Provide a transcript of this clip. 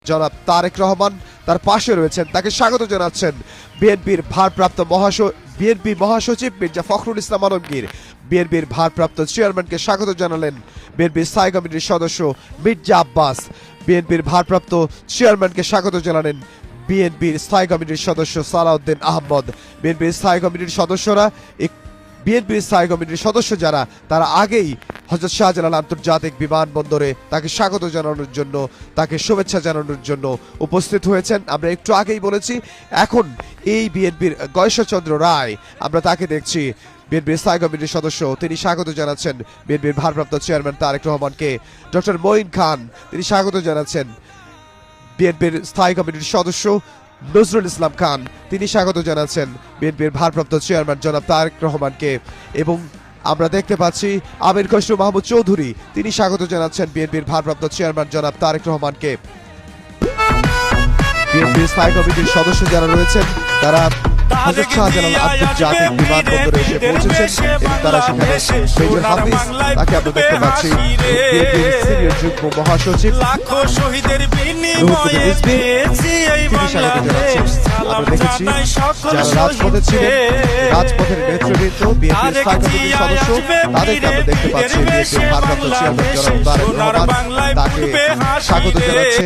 জনাব তারেক রহমান তার পাশে রয়েছেন, তাকে স্বাগত জানাচ্ছেন বিএনপির ভারপ্রাপ্ত মহাসচিব মির্জা ফখরুল ইসলাম আলমগীর। বিএনপির ভারপ্রাপ্ত চেয়ারম্যানকে স্বাগত জানালেন বিএনপির স্থায়ী কমিটির সদস্য মির্জা আব্বাস। বিএনপির ভারপ্রাপ্ত চেয়ারম্যানকে স্বাগত জানালেন বিএনপির স্থায়ী কমিটির সদস্য সালাউদ্দিন আহমদ। বিএনপির স্থায়ী কমিটির সদস্য যারা, তারা আগেই হযরত শাহজালাল আন্তর্জাতিক বিমানবন্দরে তাকে স্বাগত জানানোর জন্য, তাকে শুভেচ্ছা জানানোর জন্য উপস্থিত হয়েছেন। আমরা একটু আগেই বলেছি, এখন এই বিএনপির গয়েশ্বরচন্দ্র রায়, আমরা তাকে দেখছি বিএনপির স্থায়ী কমিটির সদস্য, তিনি স্বাগত জানাচ্ছেন বিএনপির ভারপ্রাপ্ত চেয়ারম্যান তারেক রহমানকে। ডক্টর মঈন খান, তিনি স্বাগত জানাচ্ছেন বিএনপির স্থায়ী কমিটির সদস্য নজরুল ইসলাম খান, তিনি স্বাগত জানাচ্ছেন বিএনপির ভারপ্রাপ্ত চেয়ারম্যান জনাব তারেক রহমানকে। এবং আমরা দেখতে পাচ্ছি আমির খসরু মাহমুদ চৌধুরী, তিনি স্বাগত জানাচ্ছেন বিএনপির ভারপ্রাপ্ত চেয়ারম্যান জনাব তারেক রহমানকে। বিএনপির স্থায়ী কমিটির সদস্য যারা রয়েছেন, তারা হযরত শাহজালাল আন্তর্জাতিক বিমানবন্দরে এসে পৌঁছেছেন এবং তারা সেখানে মেজর হাফিজ, তাকে আমরা দেখতে পাচ্ছি বিএনপির সিনিয়র যুগ্ম মহাসচিব তিনি স্বাগত জানাচ্ছেন। আমরা দেখেছি যারা রাজপথে ছিলেন, রাজপথের নেতৃবৃন্দ, বিএনপির স্থায়ী কমিটির সদস্য, তাদেরকে আমরা দেখতে পাচ্ছি বিএনপির ভারপ্রাপ্ত চেয়ারম্যান জনাব তারেক রহমান তাকে স্বাগত জানাচ্ছে।